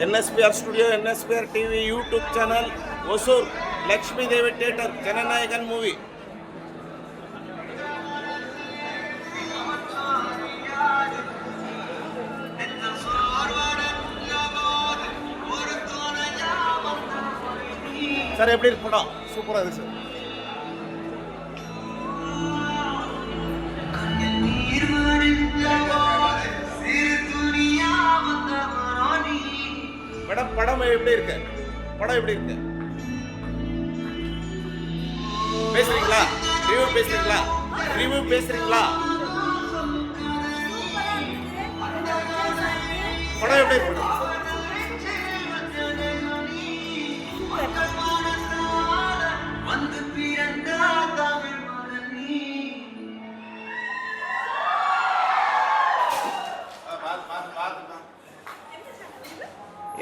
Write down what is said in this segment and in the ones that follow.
NSPR Studio, NSPR TV, YouTube channel, Osur, Lakshmi Devi Theatre, Jananayagan movie. Sir எப்படி இருக்கு படம்? சூப்பராக இருக்குது சார். மேடம் படம் எப்படி இருக்கு? படம் எப்படி இருக்கு? பேசுறீங்களா? ரிவ்யூ பேசுறீங்களா? ரிவ்யூ பேசுறீங்களா? படம் எப்படி இருக்கு?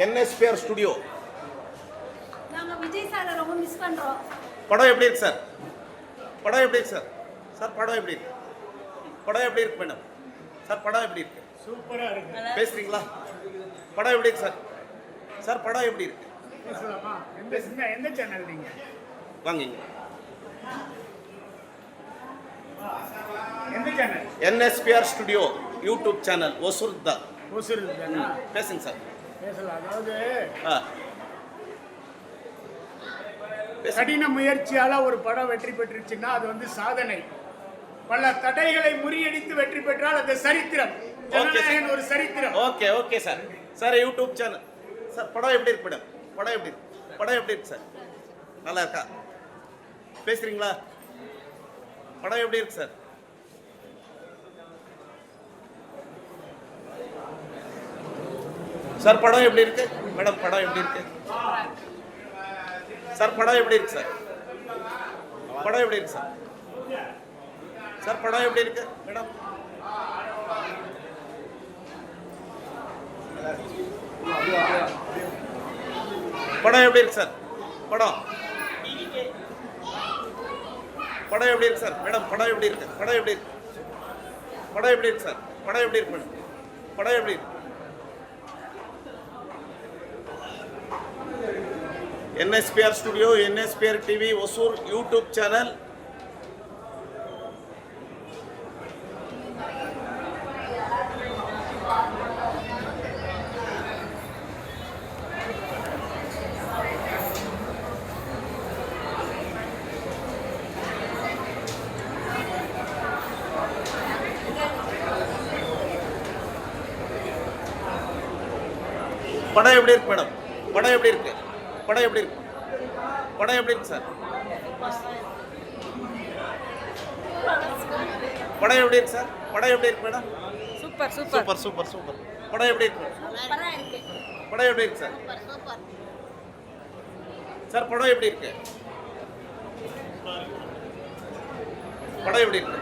NSPR Studio. நாங்க விஜய் சாரை ரொம்ப மிஸ் பண்றோம். படம் எப்படி இருக்கு சார்? படம் எப்படி இருக்கு சார்? சார் படம் எப்படி இருக்கு? படம் எப்படி இருக்கு மேடம்? சார் படம் எப்படி இருக்கு? சூப்பராக இருக்கு. பேசுறீங்களா? படம் எப்படி இருக்கு சார்? சார் படம் எப்படி இருக்கு? பேசலாமா? எந்த சேனல் நீங்கள்? வாங்கிங்க. எந்த channel? NSPR Studio YouTube channel ஒசூர்தா. ஒசூர் சேனல். பேசுங்க சார். பேசலாம். அதாவது ஆ கடின முயற்சியால் ஒரு படம் வெற்றி பெற்றுச்சுன்னா அது வந்து சாதனை. பல தடைகளை முறியடித்து வெற்றி பெற்றால் அது சரித்திரம். ஜனநாயகன் ஒரு சரித்திரம். Okay okay sir. Sir YouTube channel. Sir படம் எப்படி இருக்கு மேடம்? படம் எப்படி இருக்கு? படம் எப்படி இருக்கு சார்? நல்லா இருக்கா? பேசுறீங்களா? படம் எப்படி இருக்கு சார்? சார் படம் எப்படி இருக்கு மேடம்? படம் எப்படி இருக்கு சார்? படம் எப்படி இருக்கு சார்? படம் எப்படி இருக்கு சார்? சார் படம் எப்படி இருக்கு மேடம்? படம் எப்படி இருக்கு சார்? படம் படம் எப்படி இருக்கு சார் மேடம்? படம் எப்படி இருக்கு? படம் எப்படி இருக்கு? படம் எப்படி இருக்கு சார்? படம் எப்படி இருக்கு மேடம்? படம் எப்படி இருக்கு? NSPR Studio, NSPR TV, Hosur YouTube channel. படம் எப்படி இருக்கு மேடம்? படம் எப்படி இருக்கு? படம் எப்படி இருக்கு? படம் எப்படி இருக்கு சார்? படம் எப்படி இருக்கு சார்? படம் எப்படி இருக்கு madam? Super super super super. படம் எப்படி இருக்கு? படம் எப்படி இருக்கு சார்? சார் படம் எப்படி இருக்கு? படம் எப்படி இருக்கு?